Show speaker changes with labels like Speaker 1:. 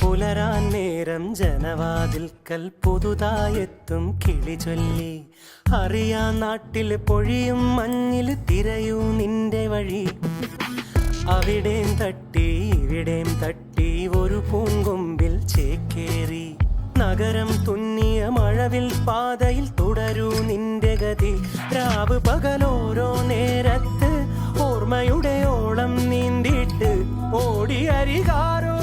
Speaker 1: പുലരാൻ നേരം ജനവാതിൽക്കൽ പുതുതായെത്തും കിളി ചൊല്ലി. അറിയാ നാട്ടിൽ പൊഴിയും മഞ്ഞിൽ തിരയൂ നിന്റെ വഴി. അവിടേം തട്ടി ഇവിടേം തട്ടി ഒരു പൂങ്കൊമ്പിൽ ചേക്കേറി. നഗരം തുന്നിയ മഴവിൽ പാതയിൽ തുടരൂ നിന്റെ ഗതി. രാവ് പകലോരോ നേരത്ത് ഓർമ്മയുടെ ഓളം നീന്തിയിട്ട് ഓടി അരികാരോ